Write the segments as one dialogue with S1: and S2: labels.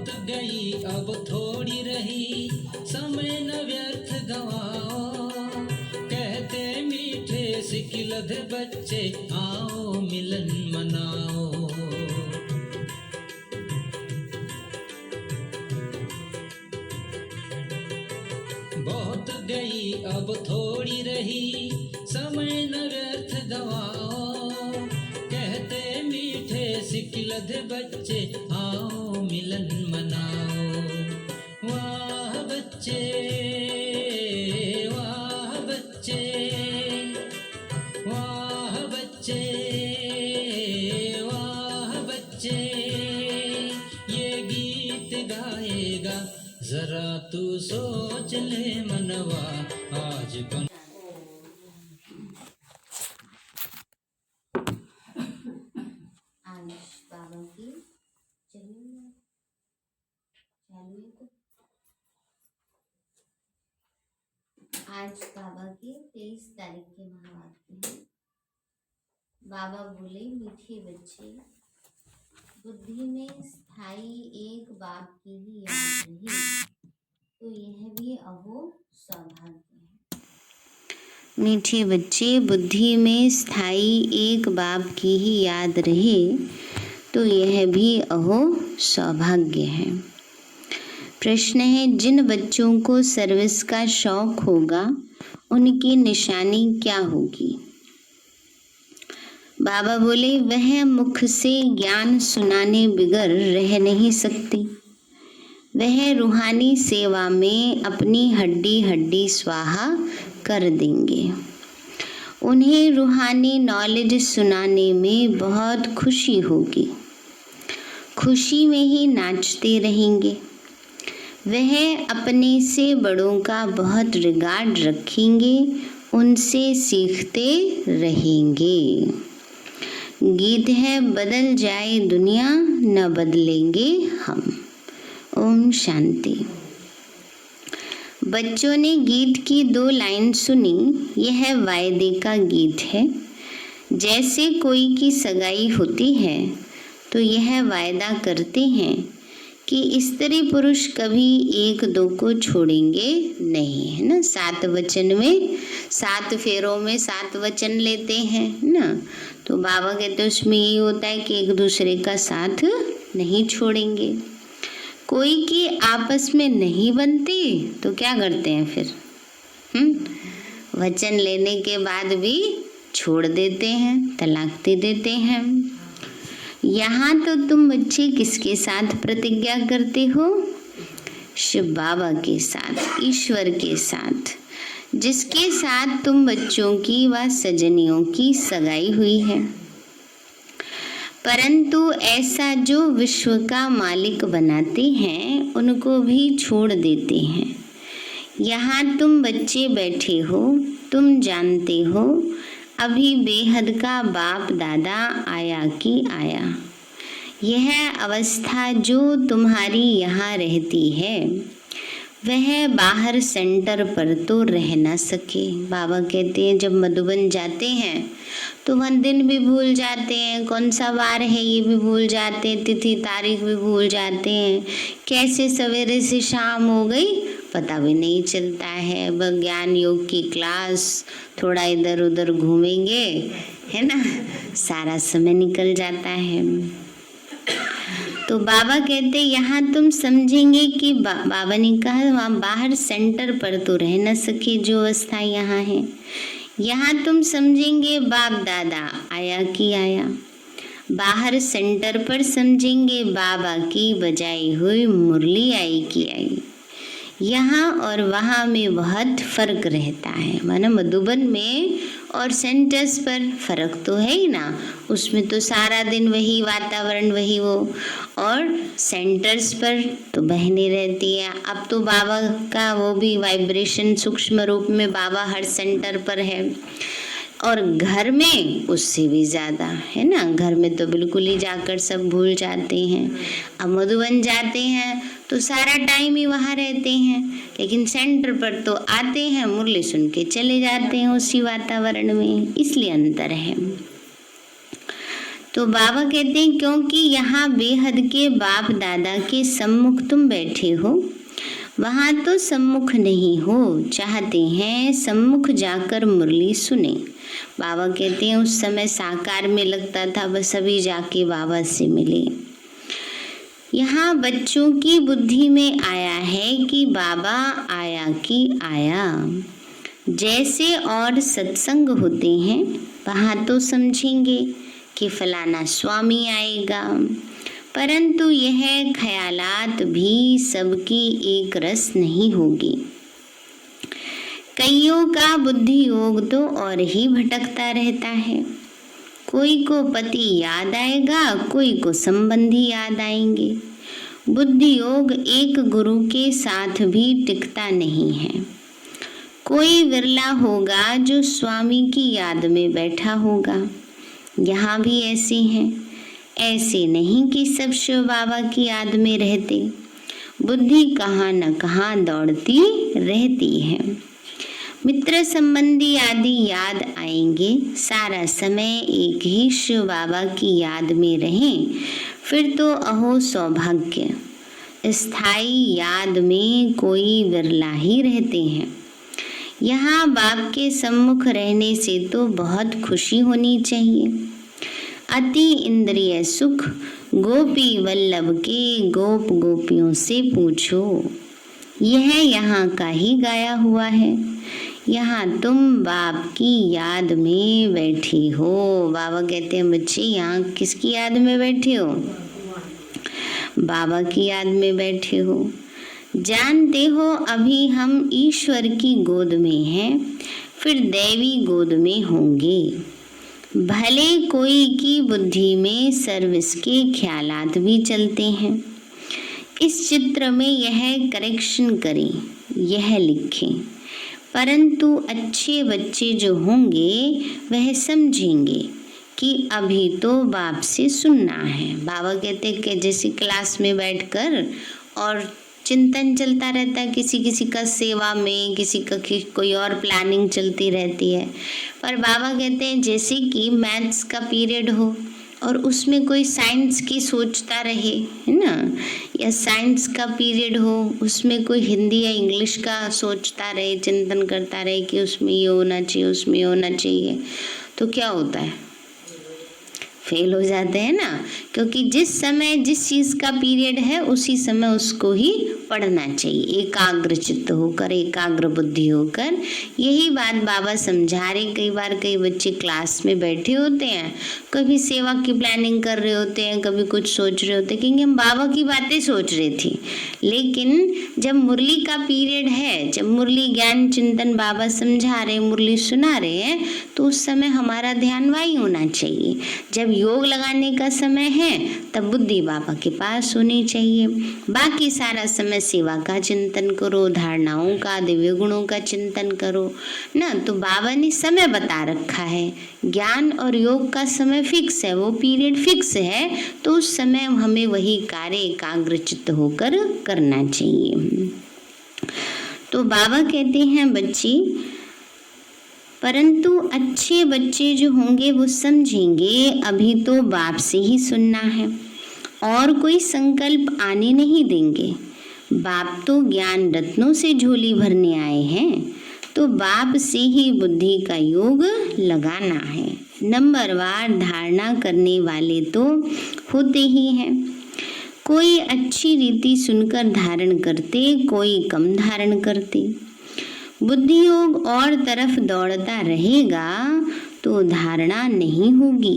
S1: बहुत गई अब थोड़ी रही, समय न व्यर्थ गवाओ। कहते मीठे सिकिलध बच्चे, आओ मिलन मनाओ। बहुत गई अब थोड़ी रही, समय न व्यर्थ गवाओ। कहते मीठे सिकिलध बच्चे, आओ मिलन मनाओ। वाह बच्चे, वाह बच्चे, वाह बच्चे, वाह बच्चे। ये गीत गाएगा जरा तू सोच ले मनवा, आज बन।
S2: आज बाबा की चलिए आज बाबा की 23 तारीख के महावाक्य है। बाबा बोले, मीठे बच्चे, बुद्धि में स्थायी एक बाप की ही याद रही, तो यह भी अहो सौभाग्य है। मीठे बच्चे, बुद्धि में स्थायी एक बाप की ही याद रहे, तो यह भी अहो सौभाग्य है। प्रश्न है, जिन बच्चों को सर्विस का शौक होगा उनकी निशानी क्या होगी? बाबा बोले, वह मुख से ज्ञान सुनाने बिगर रह नहीं सकती। वह रूहानी सेवा में अपनी हड्डी हड्डी स्वाहा कर देंगे। उन्हें रूहानी नॉलेज सुनाने में बहुत खुशी होगी। खुशी में ही नाचते रहेंगे। वह अपने से बड़ों का बहुत रिगार्ड रखेंगे, उनसे सीखते रहेंगे। गीत है, बदल जाए दुनिया न बदलेंगे हम। ओम शांति। बच्चों ने गीत की 2 लाइन सुनी। यह वायदे का गीत है। जैसे कोई की सगाई होती है तो यह वायदा करते हैं कि स्त्री पुरुष कभी एक दो को छोड़ेंगे नहीं, है ना। 7 वचन में 7 फेरों में 7 वचन लेते हैं ना। तो बाबा कहते हैं उसमें यही होता है कि एक दूसरे का साथ नहीं छोड़ेंगे। कोई की आपस में नहीं बनती तो क्या करते हैं फिर? वचन लेने के बाद भी छोड़ देते हैं, तलाक दे देते हैं। यहाँ तो तुम बच्चे किसके साथ प्रतिज्ञा करते हो? शिव बाबा के साथ, ईश्वर के साथ, जिसके साथ तुम बच्चों की व सजनियों की सगाई हुई है। परंतु ऐसा जो विश्व का मालिक बनाते हैं उनको भी छोड़ देते हैं। यहाँ तुम बच्चे बैठे हो, तुम जानते हो अभी बेहद का बाप दादा आया कि आया। यह अवस्था जो तुम्हारी यहाँ रहती है वह बाहर सेंटर पर तो रह ना सके। बाबा कहते हैं जब मधुबन जाते हैं तो वह दिन भी भूल जाते हैं, कौन सा वार है ये भी भूल जाते हैं, तिथि तारीख भी भूल जाते हैं। कैसे सवेरे से शाम हो गई पता भी नहीं चलता है। वह ज्ञान योग की क्लास, थोड़ा इधर उधर घूमेंगे, है ना, सारा समय निकल जाता है। तो बाबा कहते यहाँ तुम समझेंगे कि बाबा ने कहा वहाँ बाहर सेंटर पर तो रह न सके जो अवस्था यहाँ है। यहाँ तुम समझेंगे बाप दादा आया कि आया। बाहर सेंटर पर समझेंगे बाबा की बजाई हुई मुरली आई कि आई। यहाँ और वहाँ में बहुत फर्क रहता है। माना मधुबन में और सेंटर्स पर फर्क तो है ही ना। उसमें तो सारा दिन वही वातावरण वही वो, और सेंटर्स पर तो बहनें रहती है। अब तो बाबा का वो भी वाइब्रेशन सूक्ष्म रूप में बाबा हर सेंटर पर है, और घर में उससे भी ज़्यादा, है ना। घर में तो बिल्कुल ही जाकर सब भूल जाते हैं। अब मधुबन जाते हैं तो सारा टाइम ही वहाँ रहते हैं, लेकिन सेंटर पर तो आते हैं, मुरली सुन के चले जाते हैं उसी वातावरण में, इसलिए अंतर है। तो बाबा कहते हैं क्योंकि यहाँ बेहद के बाप दादा के सम्मुख तुम बैठे हो, वहाँ तो सम्मुख नहीं हो, चाहते हैं सम्मुख जाकर मुरली सुने। बाबा कहते हैं उस समय साकार में लगता था बस अभी जाके बाबा से मिले। यहाँ बच्चों की बुद्धि में आया है कि बाबा आया कि आया। जैसे और सत्संग होते हैं वहाँ तो समझेंगे कि फलाना स्वामी आएगा, परंतु यह ख्यालात भी सबकी एक रस नहीं होगी। कईयों का बुद्धि योग तो और ही भटकता रहता है। कोई को पति याद आएगा, कोई को संबंधी याद आएंगे। बुद्धि योग एक गुरु के साथ भी टिकता नहीं है। कोई विरला होगा जो स्वामी की याद में बैठा होगा। यहाँ भी ऐसे हैं, ऐसे नहीं कि सब शिव बाबा की याद में रहते। बुद्धि कहाँ न कहाँ दौड़ती रहती है। मित्र संबंधी आदि याद आएंगे, सारा समय एक ही शिव बाबा की याद में रहें, फिर तो अहो सौभाग्य। स्थायी याद में कोई विरला ही रहते हैं। यहाँ बाप के सम्मुख रहने से तो बहुत खुशी होनी चाहिए। अति इंद्रिय सुख गोपी वल्लभ के गोप गोपियों से पूछो, यह यहाँ का ही गाया हुआ है। यहाँ तुम बाप की याद में बैठे हो। बाबा कहते हैं बच्चे यहाँ किसकी याद में बैठे हो? बाबा की याद में बैठे हो। जानते हो अभी हम ईश्वर की गोद में हैं, फिर दैवी गोद में होंगे। भले कोई की बुद्धि में सर्विस के ख्यालात भी चलते हैं। इस चित्र में यह करेक्शन करें, यह लिखें, परंतु अच्छे बच्चे जो होंगे वह समझेंगे कि अभी तो बाप से सुनना है। बाबा कहते हैं कि जैसे क्लास में बैठकर और चिंतन चलता रहता है, किसी किसी का सेवा में, किसी का कोई और प्लानिंग चलती रहती है। पर बाबा कहते हैं जैसे कि मैथ्स का पीरियड हो और उसमें कोई साइंस की सोचता रहे, है ना, या साइंस का पीरियड हो उसमें कोई हिंदी या इंग्लिश का सोचता रहे, चिंतन करता रहे कि उसमें ये होना चाहिए, उसमें ये होना चाहिए, तो क्या होता है? फेल हो जाते हैं ना। क्योंकि जिस समय जिस चीज़ का पीरियड है उसी समय उसको ही पढ़ना चाहिए, एकाग्र चित्त होकर, एकाग्र बुद्धि होकर। यही बात बाबा समझा रहे। कई बार कई बच्चे क्लास में बैठे होते हैं, कभी सेवा की प्लानिंग कर रहे होते हैं, कभी कुछ सोच रहे होते हैं, क्योंकि हम बाबा की बातें सोच रहे थी। लेकिन जब मुरली का पीरियड है, जब मुरली ज्ञान चिंतन बाबा समझा रहे, मुरली सुना रहे हैं, तो उस समय हमारा ध्यान वही होना चाहिए। जब योग लगाने का समय है तब बुद्धि बाबा के पास होनी चाहिए। बाकी सारा समय सेवा का चिंतन करो, धारणाओं का, दिव्य गुणों का चिंतन करो ना। तो बाबा ने समय बता रखा है, ज्ञान और योग का समय फिक्स है, वो पीरियड फिक्स है, तो उस समय हमें वही कार्य एकाग्रचित्त होकर करना चाहिए। तो बाबा कहते हैं बच्चे, परंतु अच्छे बच्चे जो होंगे वो समझेंगे अभी तो बाप से ही सुनना है और कोई संकल्प आने नहीं देंगे। बाप तो ज्ञान रत्नों से झोली भरने आए हैं, तो बाप से ही बुद्धि का योग लगाना है। नंबरवार धारणा करने वाले तो होते ही हैं। कोई अच्छी रीति सुनकर धारण करते, कोई कम धारण करते। बुद्धि योग और तरफ दौड़ता रहेगा तो धारणा नहीं होगी,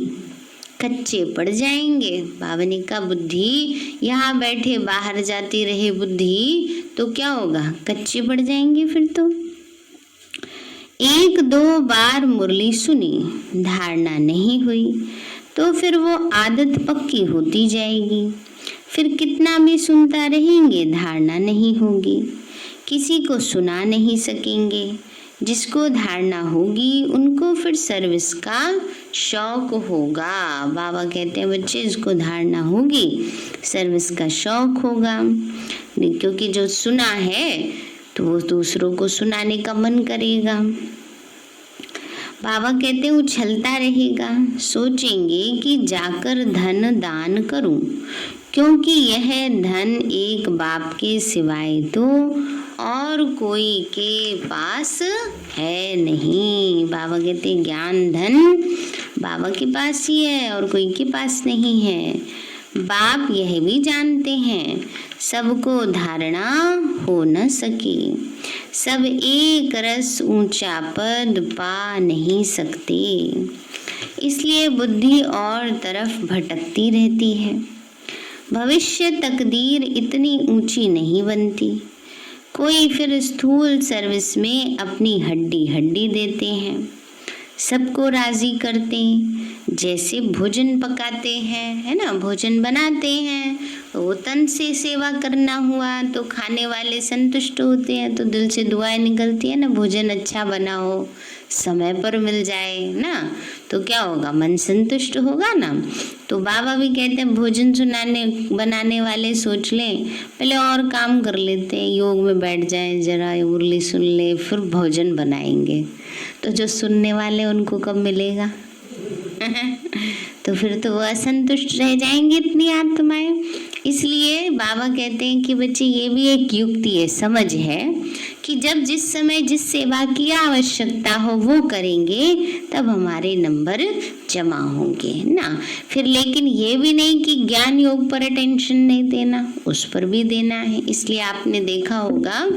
S2: कच्चे पड़ जाएंगे। बाबा ने कहा बुद्धि यहाँ बैठे बाहर जाती रहे बुद्धि, तो क्या होगा? कच्चे पड़ जाएंगे। फिर तो एक दो बार मुरली सुनी, धारणा नहीं हुई, तो फिर वो आदत पक्की होती जाएगी। फिर कितना भी सुनता रहेंगे, धारणा नहीं होगी, किसी को सुना नहीं सकेंगे। जिसको धारणा होगी उनको फिर सर्विस का शौक होगा। बाबा कहते हैं बच्चे, जिसको धारणा होगी सर्विस का शौक होगा, क्योंकि जो सुना है तो वो दूसरों को सुनाने का मन करेगा। बाबा कहते हैं उछलता रहेगा, सोचेंगे कि जाकर धन दान करूं, क्योंकि यह धन एक बाप के सिवाय तो और कोई के पास है नहीं। बाबा कहते हैं ज्ञान धन बाबा के पास ही है और कोई के पास नहीं है। बाप यह भी जानते हैं सबको धारणा हो न सके, सब एक रस ऊंचा पद पा नहीं सकते, इसलिए बुद्धि और तरफ भटकती रहती है। भविष्य तकदीर इतनी ऊंची नहीं बनती। कोई फिर स्थूल सर्विस में अपनी हड्डी हड्डी देते हैं, सबको राजी करते हैं। जैसे भोजन पकाते हैं, है ना, भोजन बनाते हैं, वो तन से सेवा करना हुआ तो खाने वाले संतुष्ट होते हैं, तो दिल से दुआएं निकलती है ना, भोजन अच्छा बना हो, समय पर मिल जाए ना, तो क्या होगा, मन संतुष्ट होगा ना। तो बाबा भी कहते हैं भोजन बनाने वाले सोच लें पहले और काम कर लेते हैं, योग में बैठ जाएं, जरा मुरली सुन ले, फिर भोजन बनाएंगे। तो जो सुनने वाले उनको कब मिलेगा तो फिर तो वो असंतुष्ट रह जाएंगे इतनी आत्माएं। इसलिए बाबा कहते हैं कि बच्चे ये भी एक युक्ति है, समझ है कि जब जिस समय जिस सेवा की आवश्यकता हो वो करेंगे तब हमारे नंबर जमा होंगे ना। फिर लेकिन ये भी नहीं कि ज्ञान योग पर अटेंशन नहीं देना, उस पर भी देना है। इसलिए आपने देखा होगा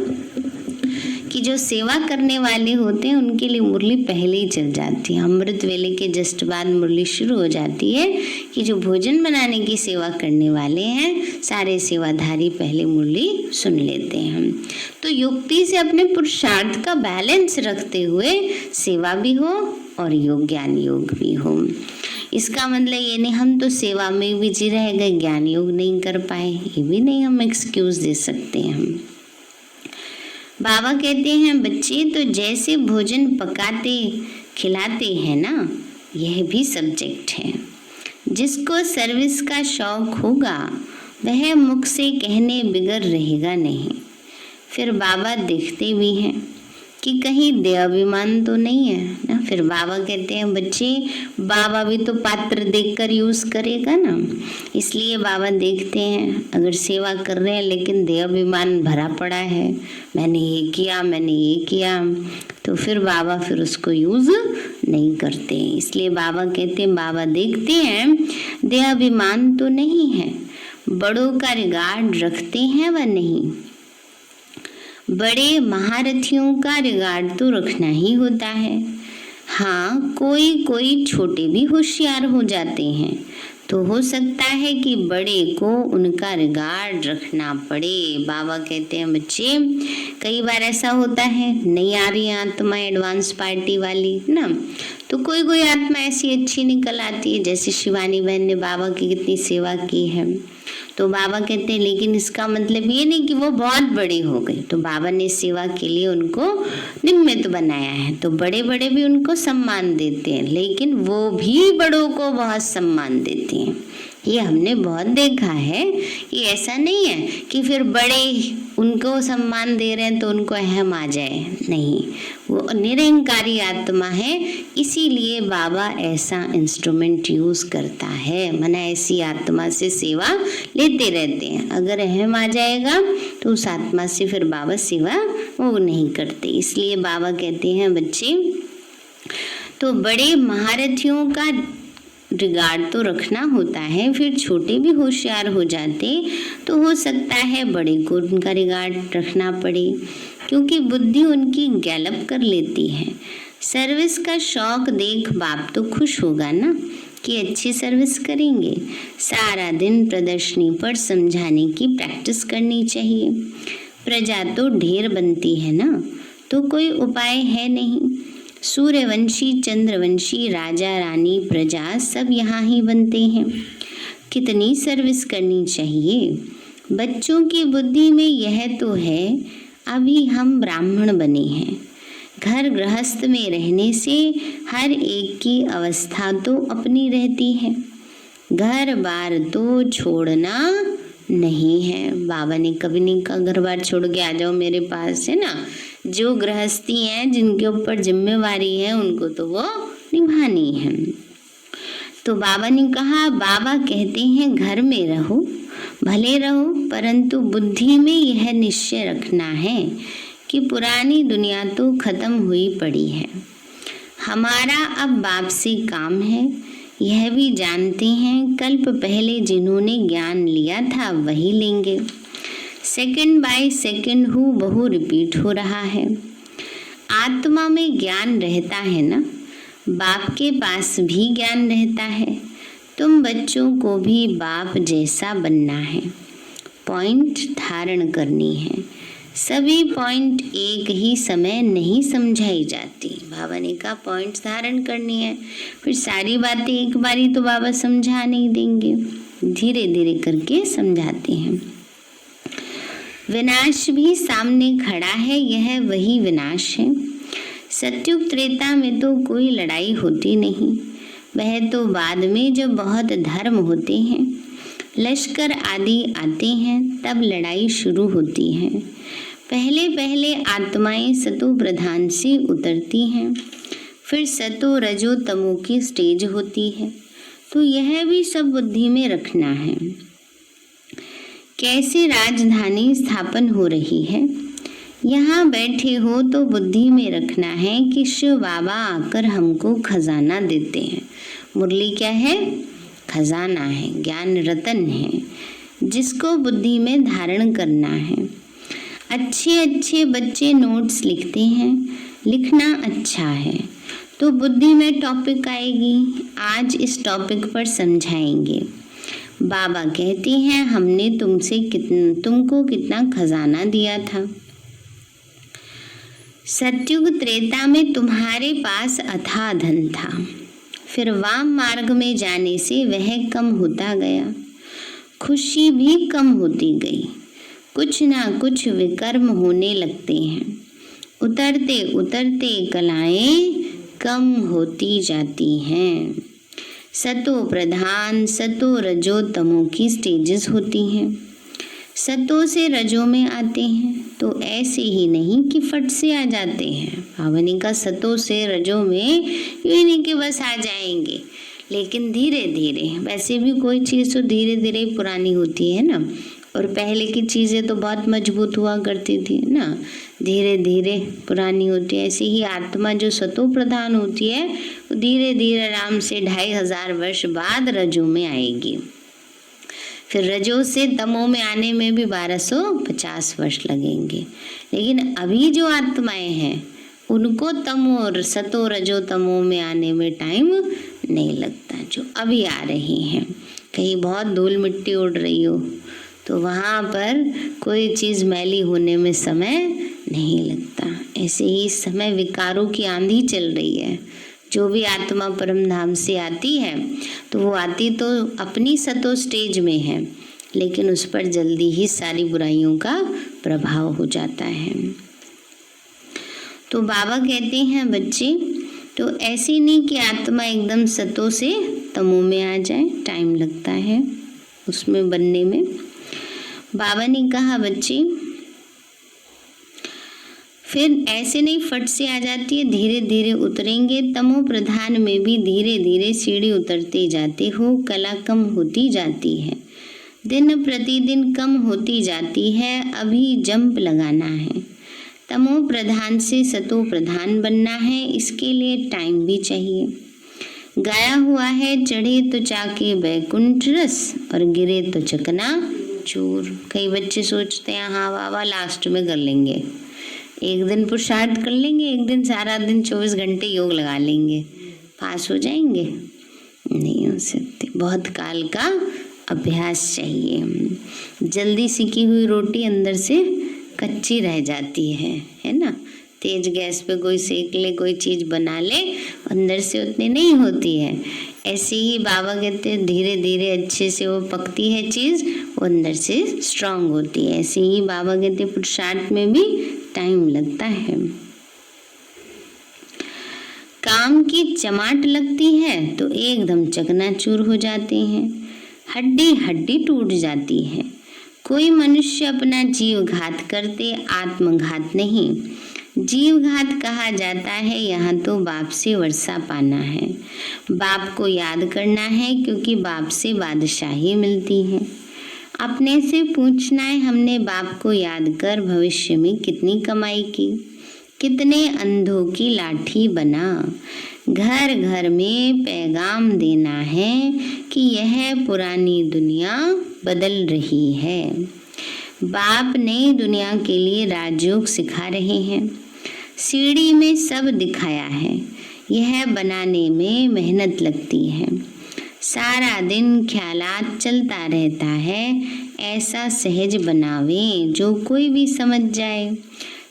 S2: कि जो सेवा करने वाले होते हैं उनके लिए मुरली पहले ही चल जाती है। अमृत वेले के जस्ट बाद मुरली शुरू हो जाती है कि जो भोजन बनाने की सेवा करने वाले हैं सारे सेवाधारी पहले मुरली सुन लेते हैं। तो युक्ति से अपने पुरुषार्थ का बैलेंस रखते हुए सेवा भी हो और योग ज्ञान योग भी हो। इसका मतलब ये नहीं हम तो सेवा में बिजी रह गए, ज्ञान योग नहीं कर पाए, ये भी नहीं हम एक्सक्यूज दे सकते हैं। बाबा कहते हैं बच्चे तो जैसे भोजन पकाते खिलाते हैं ना, यह भी सब्जेक्ट है। जिसको सर्विस का शौक होगा वह मुख से कहने बिगर रहेगा नहीं। फिर बाबा देखते भी हैं कि कहीं देहाभिमान तो नहीं है ना। फिर बाबा कहते हैं बच्चे बाबा भी तो पात्र देखकर यूज करेगा ना, इसलिए बाबा देखते हैं अगर सेवा कर रहे हैं लेकिन देहाभिमान भरा पड़ा है, मैंने ये किया मैंने ये किया, तो फिर बाबा फिर उसको यूज नहीं करते। इसलिए बाबा कहते हैं बाबा देखते हैं देहाभिमान तो नहीं है, बड़ों का रिगार्ड रखते हैं व नहीं। बड़े महारथियों का रिगार्ड तो रखना ही होता है। हाँ, कोई कोई छोटे भी होशियार हो जाते हैं तो हो सकता है कि बड़े को उनका रिगार्ड रखना पड़े। बाबा कहते हैं बच्चे कई बार ऐसा होता है नहीं आ रही आत्मा एडवांस पार्टी वाली ना, तो कोई कोई आत्मा ऐसी अच्छी निकल आती है, जैसे शिवानी बहन ने बाबा की कितनी सेवा की है। तो बाबा कहते हैं लेकिन इसका मतलब ये नहीं कि वो बहुत बड़ी हो गई, तो बाबा ने सेवा के लिए उनको निमित्त बनाया है, तो बड़े बड़े भी उनको सम्मान देते हैं, लेकिन वो भी बड़ों को बहुत सम्मान देते हैं। ये हमने बहुत देखा है कि ऐसा नहीं है कि फिर बड़े उनको सम्मान दे रहे हैं तो उनको अहम आ जाए, नहीं, वो निरंकारी आत्मा है, इसीलिए बाबा ऐसा इंस्ट्रूमेंट यूज करता है, मना ऐसी आत्मा से सेवा लेते रहते हैं। अगर अहम आ जाएगा तो उस आत्मा से फिर बाबा सेवा वो नहीं करते। इसलिए बाबा कहते हैं बच्चे तो बड़े महारथियों का रिगार्ड तो रखना होता है, फिर छोटे भी होशियार हो जाते तो हो सकता है बड़े को उनका रिगार्ड रखना पड़े, क्योंकि बुद्धि उनकी गैलप कर लेती है। सर्विस का शौक देख बाप तो खुश होगा ना कि अच्छी सर्विस करेंगे। सारा दिन प्रदर्शनी पर समझाने की प्रैक्टिस करनी चाहिए। प्रजा तो ढेर बनती है ना, तो कोई उपाय है नहीं। सूर्यवंशी चंद्रवंशी राजा रानी प्रजा सब यहाँ ही बनते हैं। कितनी सर्विस करनी चाहिए। बच्चों की बुद्धि में यह तो है अभी हम ब्राह्मण बने हैं, घर गृहस्थ में रहने से हर एक की अवस्था तो अपनी रहती है, घर बार तो छोड़ना नहीं है। बाबा ने कभी नहीं कहा घर बार छोड़ के आ जाओ मेरे पास, है ना, जो गृहस्थी हैं, जिनके ऊपर जिम्मेवारी है, उनको तो वो निभानी है। तो बाबा ने कहा, बाबा कहते हैं घर में रहो, भले रहो, परंतु बुद्धि में यह निश्चय रखना है कि पुरानी दुनिया तो खत्म हुई पड़ी है। हमारा अब बाप से काम है, यह भी जानते हैं कल्प पहले जिन्होंने ज्ञान लिया था वही लेंगे। सेकंड बाय सेकंड बहु रिपीट हो रहा है। आत्मा में ज्ञान रहता है ना, बाप के पास भी ज्ञान रहता है। तुम बच्चों को भी बाप जैसा बनना है, पॉइंट धारण करनी है। सभी पॉइंट एक ही समय नहीं समझाई जाती। बाबा ने कहा पॉइंट्स धारण करनी है, फिर सारी बातें एक बारी तो बाबा समझा नहीं देंगे, धीरे धीरे करके समझाते हैं। विनाश भी सामने खड़ा है, यह वही विनाश है। सत्युग त्रेता में तो कोई लड़ाई होती नहीं, वह तो बाद में जब बहुत धर्म होते हैं, लश्कर आदि आते हैं, तब लड़ाई शुरू होती है। पहले पहले आत्माएं सतो प्रधान से उतरती हैं, फिर सतो रजो तमो की स्टेज होती है। तो यह भी सब बुद्धि में रखना है। कैसे राजधानी स्थापन हो रही है, यहाँ बैठे हो तो बुद्धि में रखना है कि शिव बाबा आकर हमको खजाना देते हैं। मुरली क्या है? खजाना है, ज्ञान रतन है, जिसको बुद्धि में धारण करना है। अच्छे अच्छे बच्चे नोट्स लिखते हैं, लिखना अच्छा है, तो बुद्धि में टॉपिक आएगी। आज इस टॉपिक पर समझाएंगे। बाबा कहते हैं हमने तुमको कितना खजाना दिया था। सत्युग त्रेता में तुम्हारे पास अथाह धन था, फिर वाम मार्ग में जाने से वह कम होता गया, खुशी भी कम होती गई, कुछ ना कुछ विकर्म होने लगते हैं। उतरते उतरते कलाएं कम होती जाती हैं। सतो प्रधान, सतो रजो तमो की स्टेजेस होती हैं। सतो से रजो में आते हैं तो ऐसे ही नहीं कि फट से आ जाते हैं। भावनी का सतो से रजो में ये नहीं कि बस आ जाएंगे, लेकिन धीरे धीरे। वैसे भी कोई चीज़ तो धीरे धीरे पुरानी होती है ना, और पहले की चीज़ें तो बहुत मजबूत हुआ करती थी ना, धीरे धीरे पुरानी होती है। ऐसे ही आत्मा जो सतो प्रधान होती है वो धीरे धीरे आराम से 2500 वर्ष बाद रजो में आएगी। फिर रजो से तमो में आने में भी 1250 वर्ष लगेंगे। लेकिन अभी जो आत्माएं हैं उनको तमो और सतो रजो तमो में आने में टाइम नहीं लगता। जो अभी आ रही हैं, कहीं बहुत धूल मिट्टी उड़ रही हो तो वहाँ पर कोई चीज़ मैली होने में समय नहीं लगता। ऐसे ही इस समय विकारों की आंधी चल रही है। जो भी आत्मा परम धाम से आती है तो वो आती तो अपनी सतो स्टेज में है, लेकिन उस पर जल्दी ही सारी बुराइयों का प्रभाव हो जाता है। तो बाबा कहते हैं बच्चे, तो ऐसे नहीं कि आत्मा एकदम सतो से तमो में आ जाए, टाइम लगता है उसमें बनने में। बाबा ने कहा बच्चे फिर ऐसे नहीं फट से आ जाती है, धीरे धीरे उतरेंगे। तमो प्रधान में भी धीरे धीरे सीढ़ी उतरते जाते हो, कला कम होती जाती है, दिन प्रतिदिन कम होती जाती है। अभी जंप लगाना है, तमो प्रधान से सतो प्रधान बनना है, इसके लिए टाइम भी चाहिए। गाया हुआ है चढ़े तो चाके बैकुंठ रस और गिरे तो चकना चूर। कई बच्चे सोचते हैं हाँ बाबा लास्ट में कर लेंगे, एक दिन पुरुषार्थ कर लेंगे, एक दिन सारा दिन 24 घंटे योग लगा लेंगे, पास हो जाएंगे। नहीं हो सकते, बहुत काल का अभ्यास चाहिए। जल्दी सीखी हुई रोटी अंदर से कच्ची रह जाती है ना। तेज गैस पे कोई सेक ले, कोई चीज़ बना ले, अंदर से उतनी नहीं होती है। ऐसे ही बाबा कहते हैं धीरे धीरे अच्छे से वो पकती है चीज़, वो अंदर से स्ट्रांग होती है। ऐसे ही बाबा कहते हैं पुरुषार्थ में भी टाइम लगता है। काम की चमाट लगती है तो एकदम चकनाचूर हो जाते हैं, हड्डी हड्डी टूट जाती है। कोई मनुष्य अपना जीव घात करते, आत्मघात नहीं। जीव घात कहा जाता है, यहाँ तो बाप से वर्षा पाना है, बाप को याद करना है, क्योंकि बाप से बादशाही मिलती है। अपने से पूछना है, हमने बाप को याद कर भविष्य में कितनी कमाई की, कितने अंधों की लाठी बना। घर घर में पैगाम देना है कि यह पुरानी दुनिया बदल रही है। बाप नई दुनिया के लिए राजयोग सिखा रहे हैं। सीढ़ी में सब दिखाया है, यह बनाने में मेहनत लगती है। सारा दिन ख्यालात चलता रहता है, ऐसा सहज बनावे जो कोई भी समझ जाए।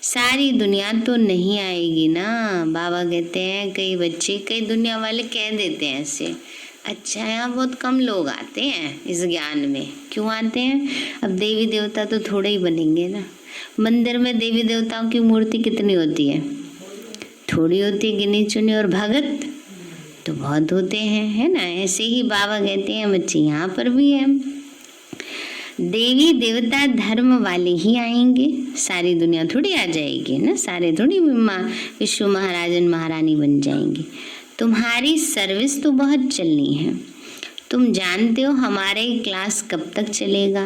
S2: सारी दुनिया तो नहीं आएगी ना। बाबा कहते हैं, कई बच्चे, कई दुनिया वाले कह देते हैं ऐसे, अच्छा यहाँ बहुत कम लोग आते हैं इस ज्ञान में। क्यों आते हैं? अब देवी देवता तो थोड़े ही बनेंगे ना। मंदिर में देवी देवताओं की मूर्ति कितनी होती है? थोड़ी होती है, गिनी चुनी। और भगत तो बहुत होते हैं, है ना। ऐसे ही बाबा कहते हैं बच्चे यहाँ पर भी है। देवी देवता धर्म वाले ही आएंगे, सारी दुनिया थोड़ी आ जाएगी ना। सारे थोड़ी विश्व महाराजन महारानी बन जाएंगे। तुम्हारी सर्विस तो बहुत चलनी है। तुम जानते हो हमारे क्लास कब तक चलेगा?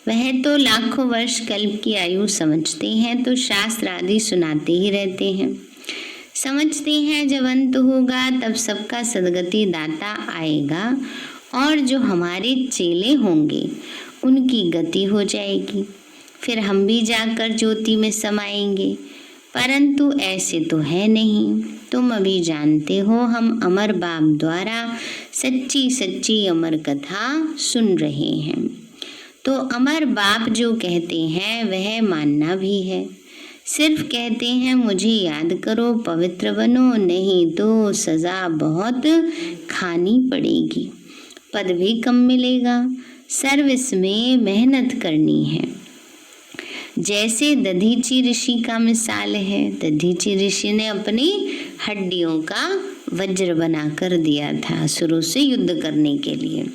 S2: वह तो लाखों वर्ष कल्प की आयु समझते हैं, तो शास्त्र आदि सुनाते ही रहते हैं। समझते हैं जब अंत होगा तब सबका सदगति दाता आएगा, और जो हमारे चेले होंगे उनकी गति हो जाएगी। फिर हम भी जाकर ज्योति में समाएंगे। परंतु ऐसे तो है नहीं। तुम अभी जानते हो हम अमर बाप द्वारा सच्ची सच्ची अमर कथा सुन रहे हैं। तो अमर बाप जो कहते हैं वह मानना भी है। सिर्फ कहते हैं मुझे याद करो, पवित्र बनो, नहीं तो सजा बहुत खानी पड़ेगी, पद भी कम मिलेगा। सर्विस में मेहनत करनी है। जैसे दधीची ऋषि का मिसाल है। दधीची ऋषि ने अपनी हड्डियों का वज्र बना कर दिया था असुरों से युद्ध करने के लिए।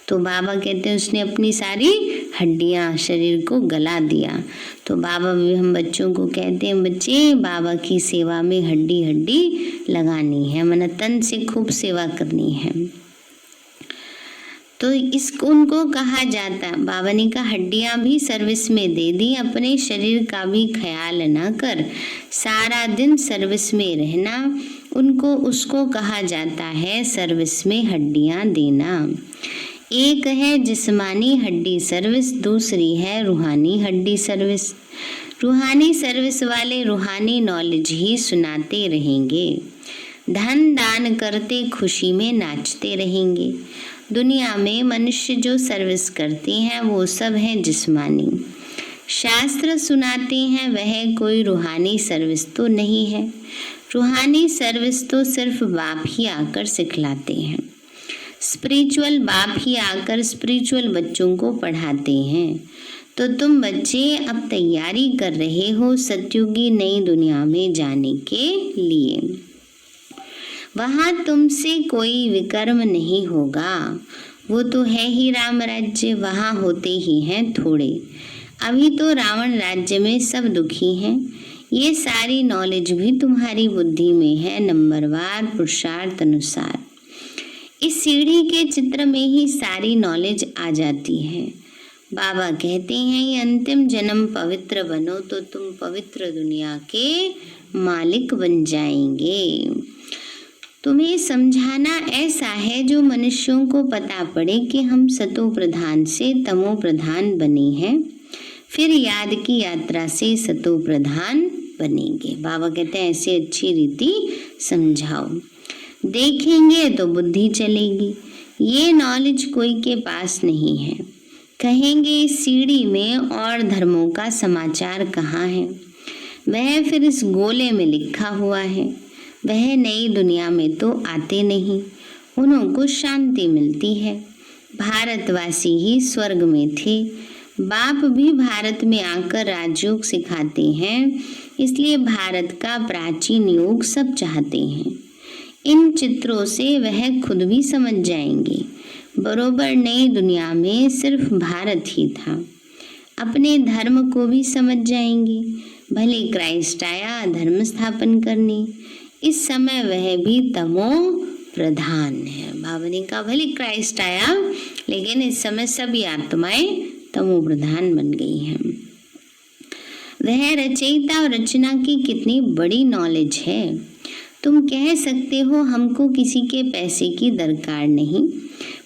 S2: तो बाबा कहते हैं उसने अपनी सारी हड्डियां शरीर को गला दिया। तो बाबा भी हम बच्चों को कहते हैं, बच्चे बाबा की सेवा में हड्डी हड्डी लगानी है, मन तन से खूब सेवा करनी है। तो इसको उनको कहा जाता, बाबा ने कहा हड्डियां भी सर्विस में दे दी, अपने शरीर का भी ख्याल न कर, सारा दिन सर्विस में रहना, उनको उसको कहा जाता है सर्विस में हड्डियां देना। एक है जिस्मानी हड्डी सर्विस, दूसरी है रूहानी हड्डी सर्विस। रूहानी सर्विस वाले रूहानी नॉलेज ही सुनाते रहेंगे, धन दान करते खुशी में नाचते रहेंगे। दुनिया में मनुष्य जो सर्विस करते हैं वो सब हैं जिस्मानी। शास्त्र सुनाते हैं वह कोई रूहानी सर्विस तो नहीं है। रूहानी सर्विस तो सिर्फ बाप ही आकर सिखलाते हैं। स्पिरिचुअल बाप ही आकर स्पिरिचुअल बच्चों को पढ़ाते हैं। तो तुम बच्चे अब तैयारी कर रहे हो सतयुगी नई दुनिया में जाने के लिए। वहाँ तुमसे कोई विकर्म नहीं होगा, वो तो है ही राम राज्य, वहाँ होते ही हैं थोड़े। अभी तो रावण राज्य में सब दुखी हैं। ये सारी नॉलेज भी तुम्हारी बुद्धि में है, नंबरवार पुरुषार्थ अनुसार। इस सीढ़ी के चित्र में ही सारी नॉलेज आ जाती है। बाबा कहते हैं ये अंतिम जन्म पवित्र बनो तो तुम पवित्र दुनिया के मालिक बन जाएंगे। तुम्हें समझाना ऐसा है जो मनुष्यों को पता पड़े कि हम सतो प्रधान से तमो प्रधान बने हैं, फिर याद की यात्रा से सतो प्रधान बनेंगे। बाबा कहते हैं ऐसे अच्छी रीति समझाओ, देखेंगे तो बुद्धि चलेगी। ये नॉलेज कोई के पास नहीं है। कहेंगे इस सीढ़ी में और धर्मों का समाचार कहाँ है? वह फिर इस गोले में लिखा हुआ है। वह नई दुनिया में तो आते नहीं, उनको शांति मिलती है। भारतवासी ही स्वर्ग में थे। बाप भी भारत में आकर राजयोग सिखाते हैं, इसलिए भारत का प्राचीन योग सब चाहते हैं। इन चित्रों से वह खुद भी समझ जाएंगे, बरोबर नई दुनिया में सिर्फ भारत ही था। अपने धर्म को भी समझ जाएंगे। भले क्राइस्ट आया धर्म स्थापन करने, इस समय वह भी तमो प्रधान है। बाबा ने कहा भले क्राइस्ट आया लेकिन इस समय सभी आत्माएं तमो प्रधान बन गई हैं। वह रचयिता और रचना की कितनी बड़ी नॉलेज है। तुम कह सकते हो हमको किसी के पैसे की दरकार नहीं,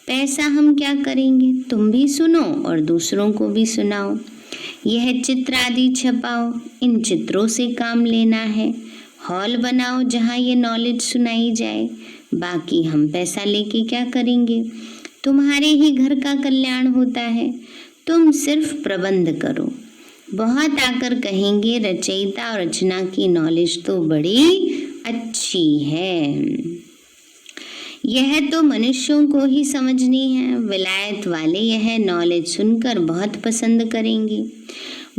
S2: पैसा हम क्या करेंगे, तुम भी सुनो और दूसरों को भी सुनाओ। यह चित्र आदि छपाओ, इन चित्रों से काम लेना है। हॉल बनाओ जहाँ ये नॉलेज सुनाई जाए, बाकी हम पैसा लेके क्या करेंगे। तुम्हारे ही घर का कल्याण होता है, तुम सिर्फ प्रबंध करो। बहुत आकर कहेंगे रचयिता और रचना की नॉलेज तो बड़ी अच्छी है, यह तो मनुष्यों को ही समझनी है। विलायत वाले यह नॉलेज सुनकर बहुत पसंद करेंगे,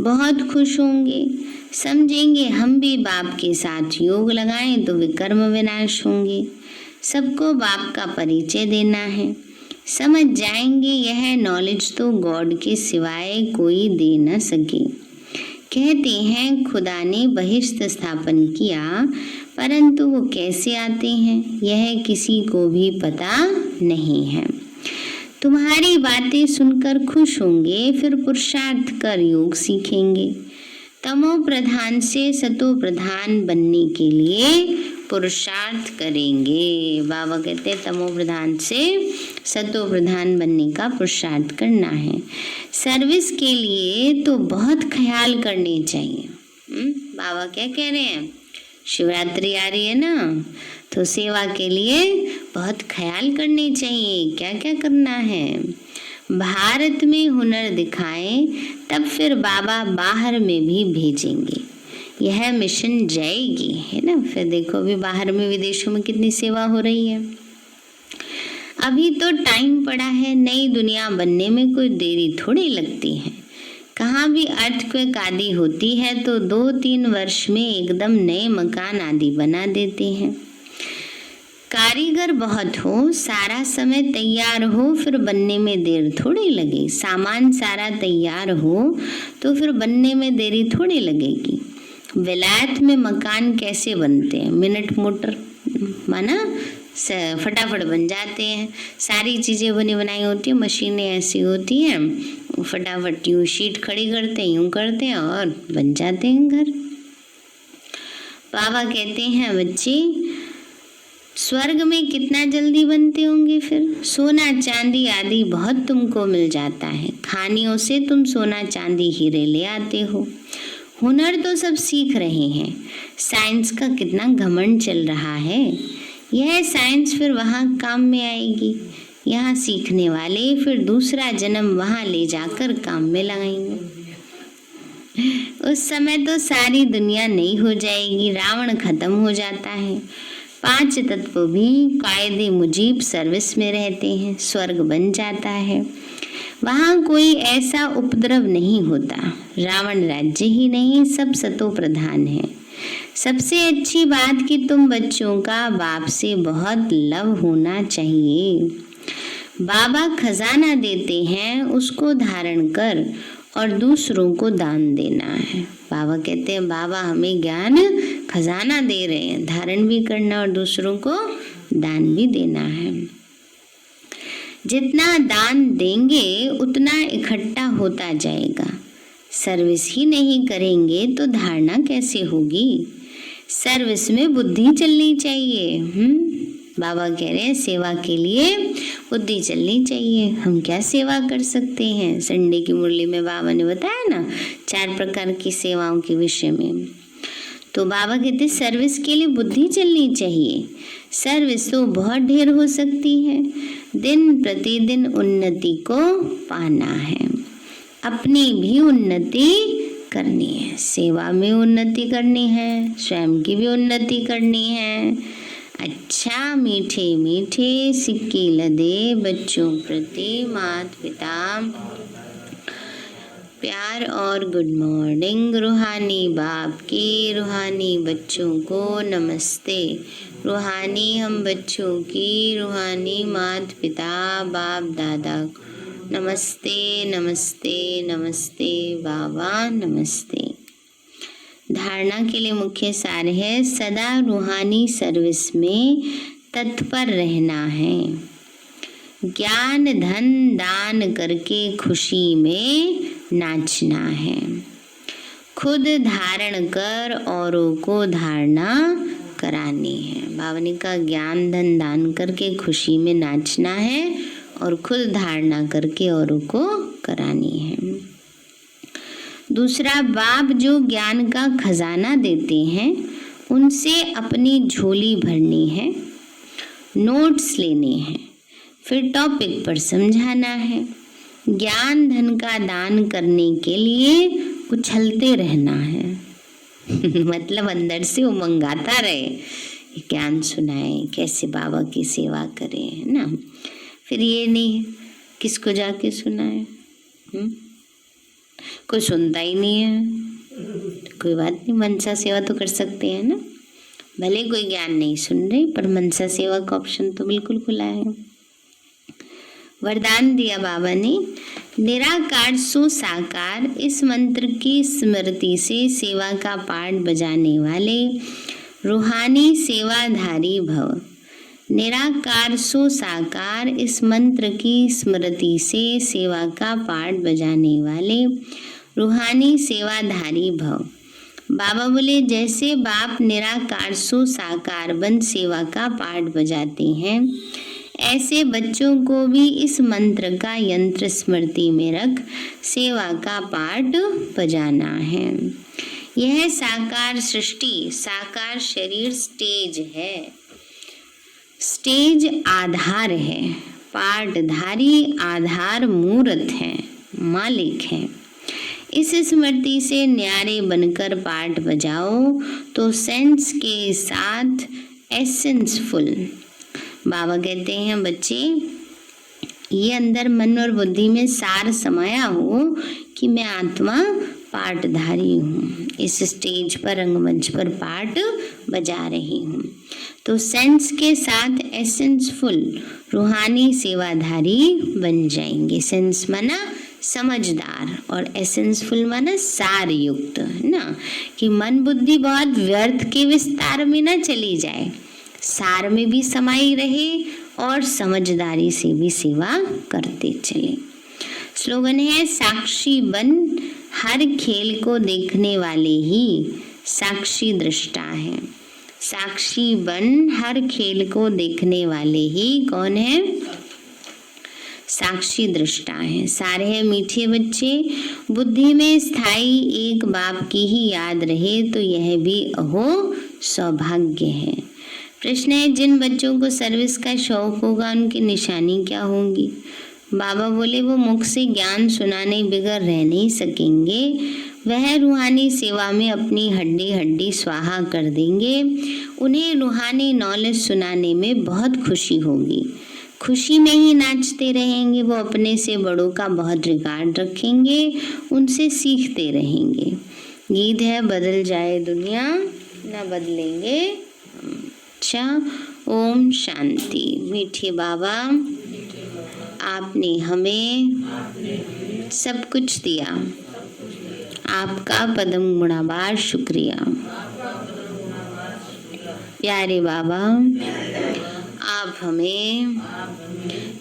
S2: बहुत खुश होंगे, समझेंगे हम भी बाप के साथ योग लगाएं तो विकर्म विनाश होंगे। सबको बाप का परिचय देना है, समझ जाएंगे यह नॉलेज तो गॉड के सिवाय कोई दे न सके। कहते हैं खुदा ने बहिष्ठ स्थापन किया, परंतु वो कैसे आते हैं यह किसी को भी पता नहीं है। तुम्हारी बातें सुनकर खुश होंगे, फिर पुरुषार्थ कर योग सीखेंगे। तमो प्रधान से सतो प्रधान बनने के लिए पुरुषार्थ करेंगे। बाबा कहते हैं तमो प्रधान से सतो प्रधान बनने का पुरुषार्थ करना है। सर्विस के लिए तो बहुत ख्याल करने चाहिए। बाबा क्या कह रहे हैं, शिवरात्रि आ रही है ना, तो सेवा के लिए बहुत ख्याल करने चाहिए। क्या क्या करना है, भारत में हुनर दिखाएं, तब फिर बाबा बाहर में भी भेजेंगे। यह मिशन जाएगी, है ना। फिर देखो अभी बाहर में विदेशों में कितनी सेवा हो रही है। अभी तो टाइम पड़ा है, नई दुनिया बनने में कोई देरी थोड़ी लगती है। कहाँ भी अर्थक्वेक आदि होती है तो 2-3 वर्ष में एकदम नए मकान आदि बना देते हैं। कारीगर बहुत हो, सारा समय तैयार हो, फिर बनने में देर थोड़ी लगे। सामान सारा तैयार हो तो फिर बनने में देरी थोड़ी लगेगी। विलायत में मकान कैसे बनते हैं, मिनट मोटर माना फटाफट बन जाते हैं। सारी चीज़ें बनी बनाई होती है, मशीनें ऐसी होती हैं, फटाफट यूँ शीट खड़ी करते हैं, यूँ करते हैं और बन जाते हैं घर। बाबा कहते हैं बच्चे स्वर्ग में कितना जल्दी बनते होंगे। फिर सोना चांदी आदि बहुत तुमको मिल जाता है, खानियों से तुम सोना चांदी हीरे ले आते हो। हुनर तो सब सीख रहे हैं, साइंस का कितना घमंड चल रहा है। यह साइंस फिर वहाँ काम में आएगी। यहाँ सीखने वाले फिर दूसरा जन्म वहाँ ले जाकर काम में लगाएंगे। उस समय तो सारी दुनिया नई हो जाएगी, रावण खत्म हो जाता है, 5 तत्व भी कायदे मुजीब सर्विस में रहते हैं, स्वर्ग बन जाता है। वहाँ कोई ऐसा उपद्रव नहीं होता, रावण राज्य ही नहीं, सब सतो प्रधान है। सबसे अच्छी बात कि तुम बच्चों का बाप से बहुत लव होना चाहिए। बाबा खजाना देते हैं, उसको धारण कर और दूसरों को दान देना है। बाबा कहते हैं बाबा हमें ज्ञान खजाना दे रहे हैं, धारण भी करना और दूसरों को दान भी देना है। जितना दान देंगे उतना इकट्ठा होता जाएगा। सर्विस ही नहीं करेंगे तो धारणा कैसे होगी। सर्विस में बुद्धि चलनी चाहिए। बाबा कह रहे हैं सेवा के लिए बुद्धि चलनी चाहिए। हम क्या सेवा कर सकते हैं, संडे की मुरली में बाबा ने बताया ना 4 प्रकार की सेवाओं के विषय में। तो बाबा कहते सर्विस के लिए बुद्धि चलनी चाहिए। सर्विस तो बहुत ढेर हो सकती है, दिन प्रतिदिन उन्नति को पाना है, अपनी भी उन्नति करनी है, सेवा में उन्नति करनी है, स्वयं की भी उन्नति करनी है। अच्छा मीठे मीठे सिक्के लदे बच्चों प्रति माता पिता प्यार और गुड मॉर्निंग। रूहानी बाप की रूहानी बच्चों को नमस्ते। रूहानी हम बच्चों की रूहानी माता पिता बाप दादा नमस्ते नमस्ते नमस्ते बाबा नमस्ते। धारणा के लिए मुख्य सार है सदा रूहानी सर्विस में तत्पर रहना है। ज्ञान धन दान करके खुशी में नाचना है। खुद धारण कर औरों को धारणा करानी है। बाबा ने कहा ज्ञान धन दान करके खुशी में नाचना है और खुद धारणा करके औरों को करानी है। दूसरा, बाप जो ज्ञान का खजाना देते हैं उनसे अपनी झोली भरनी है, नोट्स लेने हैं, फिर टॉपिक पर समझाना है। ज्ञान धन का दान करने के लिए उछलते रहना है मतलब अंदर से उमंग आता रहे, ज्ञान सुनाए, कैसे बाबा की सेवा करें, है ना। फिर ये नहीं किसको जाके सुनाए, कोई सुनता ही नहीं है, कोई बात नहीं, मनसा सेवा तो कर सकते हैं ना। भले कोई ज्ञान नहीं सुन रहे पर मनसा सेवा का ऑप्शन तो बिल्कुल खुला है। वरदान दिया बाबा ने, निराकार सो साकार इस मंत्र की स्मृति से सेवा का पाठ बजाने वाले रूहानी सेवाधारी भव। निराकार सो साकार इस मंत्र की स्मृति से सेवा का पाठ बजाने वाले रूहानी सेवाधारी भव। बाबा बोले जैसे बाप निराकार सो साकार बन सेवा का पाठ बजाते हैं, ऐसे बच्चों को भी इस मंत्र का यंत्र स्मृति में रख सेवा का पाठ बजाना है। यह साकार सृष्टि, साकार शरीर स्टेज है, स्टेज आधार है, पाठधारी आधार मूर्त है, मालिक है। इस स्मृति से न्यारे बनकर पाठ बजाओ तो सेंस के साथ एसेंसफुल। बाबा कहते हैं बच्चे, ये अंदर मन और बुद्धि में सार समाया हो कि मैं आत्मा पाठधारी हूँ, इस स्टेज पर रंगमंच पर पाठ बजा रही हूँ। तो सेंस के साथ एसेंसफुल रूहानी सेवाधारी बन जाएंगे। सेंस माना समझदार और एसेंसफुल माना सार युक्त, है ना, कि मन बुद्धि बहुत व्यर्थ के विस्तार में ना चली जाए, सार में भी समाई रहे और समझदारी से भी सेवा करते चले। स्लोगन है साक्षी बन, हर खेल को देखने वाले ही साक्षी दृष्टा है। साक्षी बन, हर खेल को देखने वाले ही कौन है? साक्षी दृष्टा है। सारे हैं मीठे बच्चे, बुद्धि में स्थायी एक बाप की ही याद रहे तो यह भी अहो सौभाग्य है। प्रश्न है, जिन बच्चों को सर्विस का शौक होगा उनकी निशानी क्या होंगी? बाबा बोले वो मुख से ज्ञान सुनाने बिगर रह नहीं सकेंगे, वह रूहानी सेवा में अपनी हड्डी हड्डी स्वाहा कर देंगे। उन्हें रूहानी नॉलेज सुनाने में बहुत खुशी होगी, खुशी में ही नाचते रहेंगे। वो अपने से बड़ों का बहुत रिकॉर्ड रखेंगे, उनसे सीखते रहेंगे। गीत है बदल जाए दुनिया न बदलेंगे। अच्छा, ओम शांति। मीठे बाबा, आपने हमें सब कुछ दिया, आपका पदम गुणाबार शुक्रिया। प्यारे बाबा, आप हमें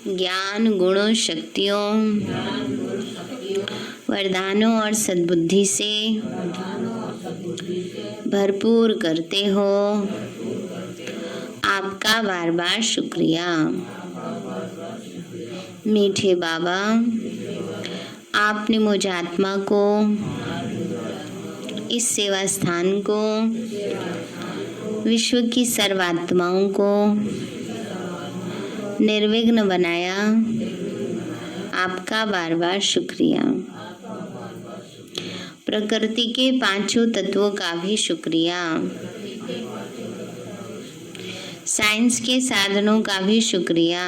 S2: ज्ञान गुणों शक्तियों वरदानों और सद्बुद्धि से भरपूर करते हो, आपका बार बार शुक्रिया। मीठे बाबा, आपने मुझ आत्मा को, इस सेवा स्थान को, विश्व की सर्वात्माओं को निर्विघ्न बनाया, आपका बार बार शुक्रिया। प्रकृति के पांचों तत्वों का भी शुक्रिया, साइंस के साधनों का भी शुक्रिया,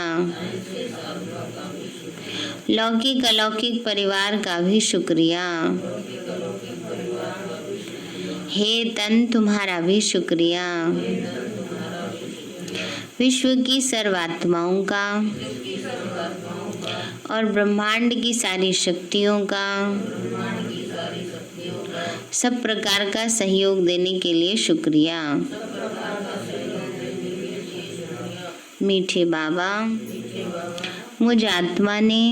S2: लौकिक अलौकिक परिवार का भी शुक्रिया। हे तन, तुम्हारा भी शुक्रिया। विश्व की सर्वात्माओं का और ब्रह्मांड की सारी शक्तियों का, सब प्रकार का सहयोग देने के लिए शुक्रिया। मीठे बाबा, मुझ आत्मा ने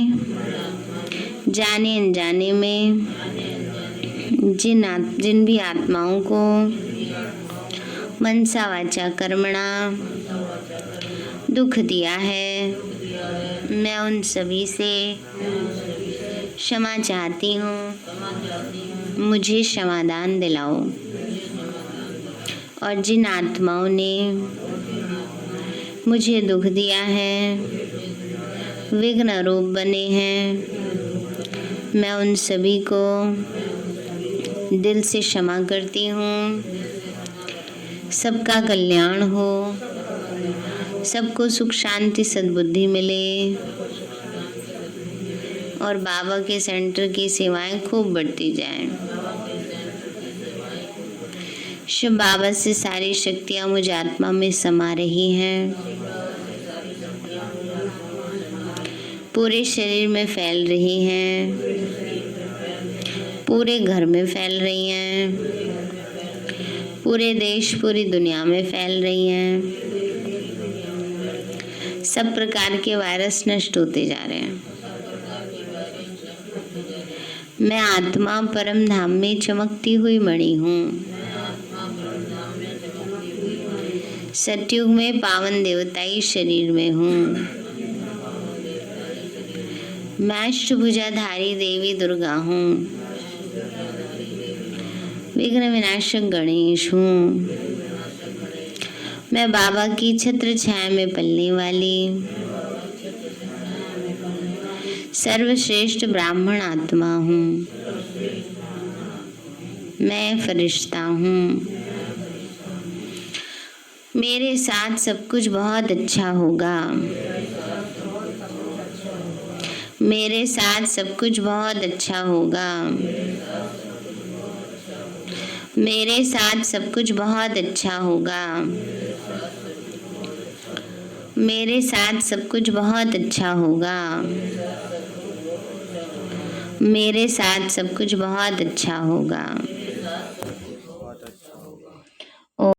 S2: जाने अनजाने में जिन भी आत्माओं को मनसा वाचा कर्मणा दुख दिया है, मैं उन सभी से क्षमा चाहती हूँ। मुझे क्षमादान दिलाओ। और जिन आत्माओं ने मुझे दुख दिया है, विघ्न रूप बने हैं, मैं उन सभी को दिल से क्षमा करती हूँ। सबका कल्याण हो, सबको सुख शांति सद्बुद्धि मिले और बाबा के सेंटर की सेवाएं खूब बढ़ती जाएं। शिव बाबा से सारी शक्तियाँ मुझ आत्मा में समा रही हैं, पूरे शरीर में फैल रही हैं, पूरे घर में फैल रही हैं, पूरे देश पूरी दुनिया में फैल रही हैं। सब प्रकार के वायरस नष्ट होते जा रहे हैं। मैं आत्मा परम धाम में चमकती हुई मणि हूँ। सतयुग में पावन देवताई शरीर में हूँ। मैं अष्टभुजाधारी देवी दुर्गा हूँ। विघ्न विनाशक गणेश हूँ। मैं बाबा की छत्र छाया में पलने वाली सर्वश्रेष्ठ ब्राह्मण आत्मा हूँ। मैं फरिश्ता हूँ। मेरे साथ सब कुछ बहुत अच्छा होगा। मेरे साथ सब कुछ बहुत अच्छा होगा। मेरे साथ सब कुछ बहुत अच्छा होगा। मेरे साथ सब कुछ बहुत अच्छा होगा। मेरे साथ सब कुछ बहुत अच्छा होगा।